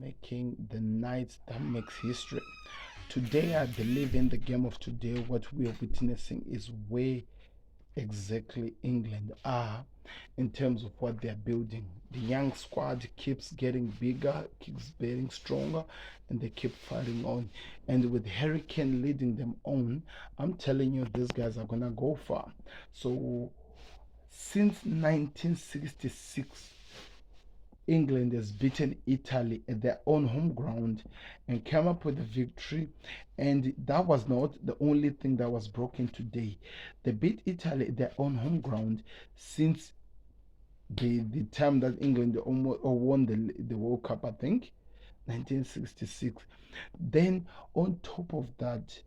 making the night that makes history. Today, I believe in the game of today, what we are witnessing is where exactly England are in terms of what they're building. The young squad keeps getting bigger, keeps getting stronger, and they keep fighting on. And with Harry Kane leading them on, I'm telling you, these guys are gonna go far. So, since 1966, England has beaten Italy at their own home ground and came up with a victory. And that was not the only thing that was broken today. They beat Italy at their own home ground since the time that England almost or won the World Cup, I think, 1966. Then on top of that,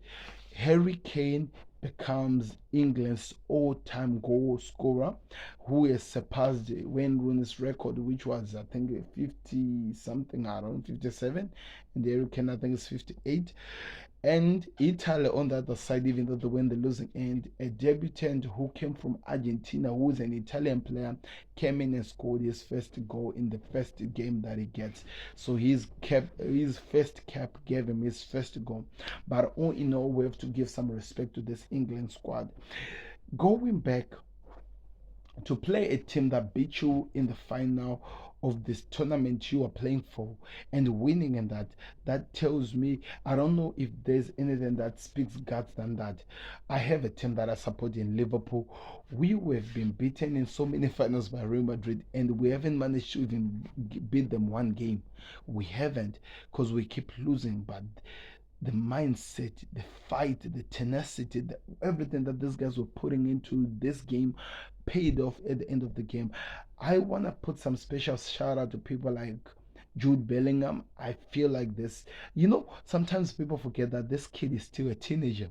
Harry Kane becomes England's all-time goal scorer, who has surpassed Wayne Rooney's record, which was I think 50 something, around 57, and Harry Kane I think is 58. And Italy on the other side, even though they win the losing end, a debutant who came from Argentina, who is an Italian player, came in and scored his first goal in the first game that he gets. So his first cap gave him his first goal. But all in all, we have to give some respect to this England squad. Going back to play a team that beat you in the final of this tournament you are playing for and winning in that tells me, I don't know if there's anything that speaks guts than that. I have a team that I support in Liverpool. We have been beaten in so many finals by Real Madrid, and we haven't managed to even beat them one game. We haven't, because we keep losing. But the mindset, the fight, the tenacity, everything that these guys were putting into this game paid off at the end of the game. I want to put some special shout out to people like Jude Bellingham. I feel like this. Sometimes people forget that this kid is still a teenager.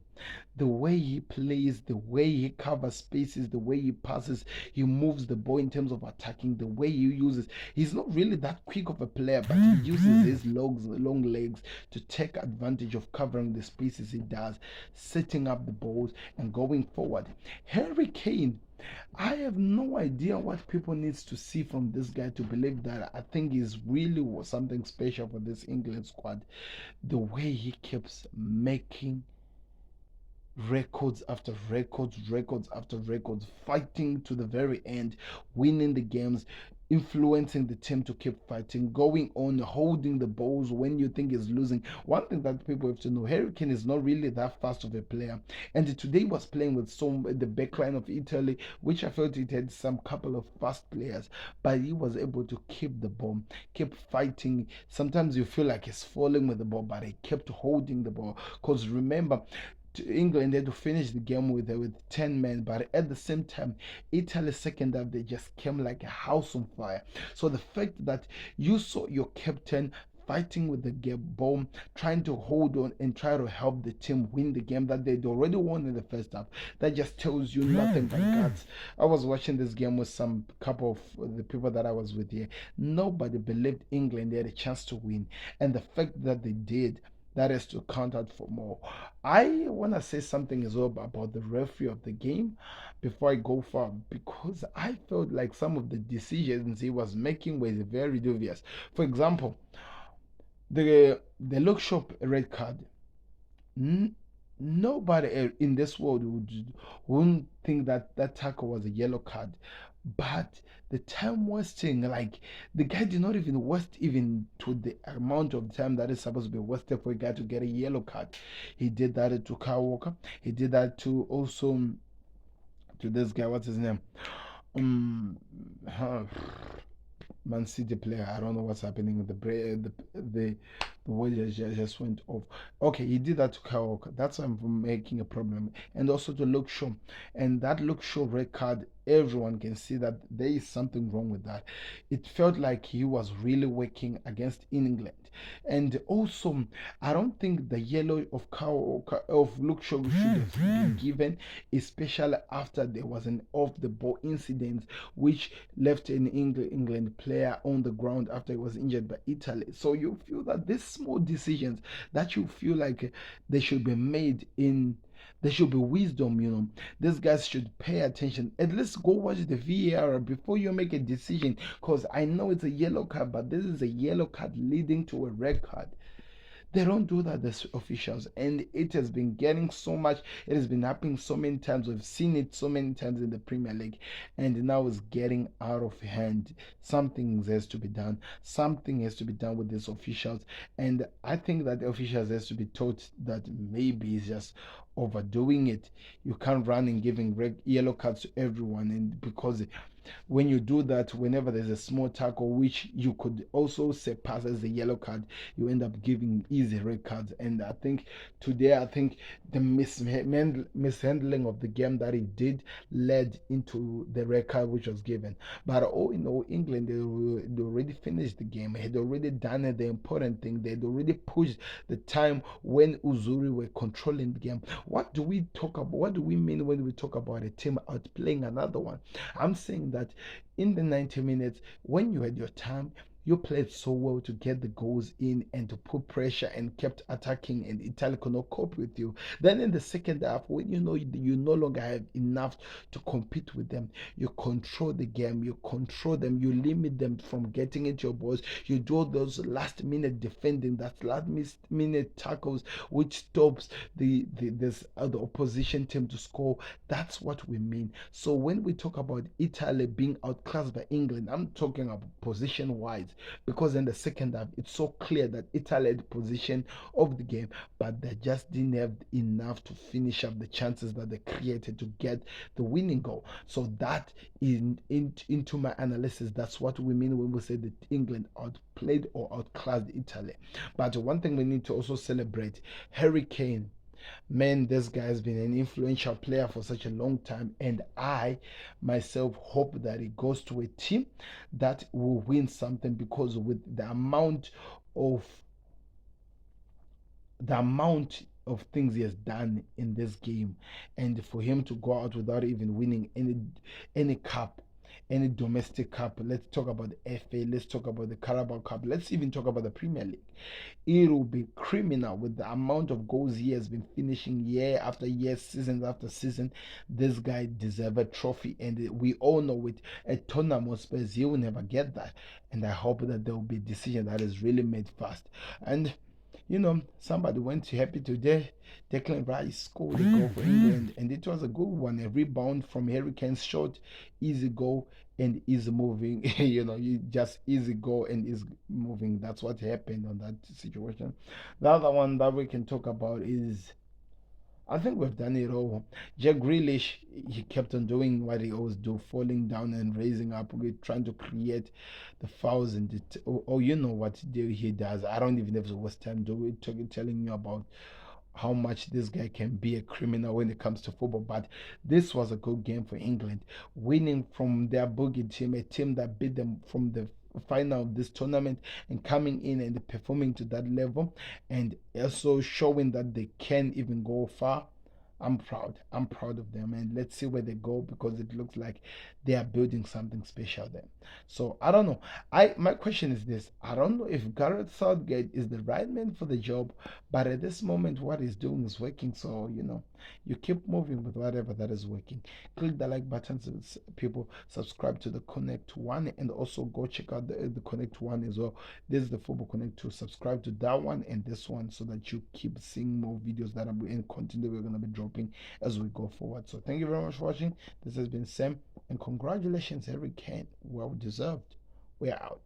The way he plays, the way he covers spaces, the way he passes, he moves the ball in terms of attacking, the way he uses. He's not really that quick of a player, but he uses his long legs to take advantage of covering the spaces he does, setting up the balls and going forward. Harry Kane, I have no idea what people needs to see from this guy to believe that I think he's really something special for this England squad. The way he keeps making records after records after records, fighting to the very end, winning the games, influencing the team to keep fighting, going on, holding the balls when you think he's losing. One thing that people have to know, Harry Kane is not really that fast of a player. And today he was playing with the backline of Italy, which I felt it had some couple of fast players, but he was able to keep the ball, keep fighting. Sometimes you feel like he's falling with the ball, but he kept holding the ball. Because remember, England had to finish the game with 10 men, but at the same time, Italy's second half they just came like a house on fire. So the fact that you saw your captain fighting with the ball, trying to hold on and try to help the team win the game that they'd already won in the first half, that just tells you nothing but guts. I was watching this game with some couple of the people that I was with here. Nobody believed England they had a chance to win, and the fact that they did, that is to count out for more. I want to say something as well about the referee of the game before I go far, because I felt like some of the decisions he was making were very dubious. For example, the look shop red card. N- Nobody in this world wouldn't think that that tackle was a yellow card, but the time wasting, like the guy did not even waste even to the amount of time that is supposed to be wasted for a guy to get a yellow card. He did that to Kyle Walker. He did that to also to this guy. What's his name? Um, Man City player. I don't know what's happening with the way just went off. Okay, he did that to Kyle Walker. That's why I'm making a problem. And also to Luke Shaw. And that Luke Shaw red card, everyone can see that there is something wrong with that. It felt like he was really working against England. And also, I don't think the yellow of Luke Shaw should have been given, especially after there was an off the ball incident which left an England player on the ground after he was injured by Italy. So you feel that these small decisions that you feel like they should be made in There should be wisdom, These guys should pay attention. At least go watch the VAR before you make a decision. Because I know it's a yellow card, but this is a yellow card leading to a red card. They don't do that, the officials, and it has been getting so much. It has been happening so many times. We've seen it so many times in the Premier League, and now it's getting out of hand. Something has to be done. Something has to be done with these officials, and I think that the officials has to be taught that maybe it's just overdoing it. You can't run and giving yellow cards to everyone, and because when you do that, whenever there's a small tackle which you could also surpass as a yellow card, you end up giving easy red cards. And I think the mishandling of the game that he did led into the red card which was given. But all in all, England, they already finished the game, had already done the important thing. They'd already pushed the time when Uzuri were controlling the game. What do we talk about? What do we mean when we talk about a team outplaying another one? I'm saying that in the 90 minutes, when you had your time, you played so well to get the goals in and to put pressure and kept attacking, and Italy could not cope with you. Then in the second half, when you know you no longer have enough to compete with them, you control the game, you control them, you limit them from getting into your balls. You do those last minute defending, that last minute tackles, which stops the opposition team to score. That's what we mean. So when we talk about Italy being outclassed by England, I'm talking about position wise, because in the second half it's so clear that Italy had position of the game, but they just didn't have enough to finish up the chances that they created to get the winning goal. So that into my analysis, that's what we mean when we say that England outplayed or outclassed Italy. But one thing we need to also celebrate: Harry Kane. Man, this guy has been an influential player for such a long time, and I myself hope that he goes to a team that will win something, because with of the amount of things he has done in this game, and for him to go out without even winning any cup, any domestic cup. Let's talk about the FA, let's talk about the Carabao Cup, let's even talk about the Premier League. It will be criminal with the amount of goals he has been finishing year after year, season after season. This guy deserves a trophy, and we all know with a tournament space he will never get that. And I hope that there will be a decision that is really made fast. And somebody went to happy today. Declan Rice scored a goal for England, and it was a good one. A rebound from Harry Kane's shot, easy goal and easy moving. You just easy goal and is moving. That's what happened on that situation. The other one that we can talk about is, I think we've done it all. Jack Grealish, he kept on doing what he always do, falling down and raising up, trying to create the fouls and you know what he does. I don't even have to waste time telling you about how much this guy can be a criminal when it comes to football. But this was a good game for England, winning from their boogie team, a team that beat them from the final of this tournament, and coming in and performing to that level, and also showing that they can even go far. I'm proud. I'm proud of them, and let's see where they go, because it looks like they are building something special there. So I don't know. My question is this: I don't know if Gareth Southgate is the right man for the job, but at this moment, what he's doing is working. So you keep moving with whatever that is working. Click the like button, so people subscribe to the Connect One, and also go check out the Connect One as well. This is the Football Connect 2. Subscribe to that one and this one, so that you keep seeing more videos that are in content that we're gonna be dropping as we go forward. So thank you very much for watching. This has been Sam, and congratulations, Harry Kane. Well deserved. We're out.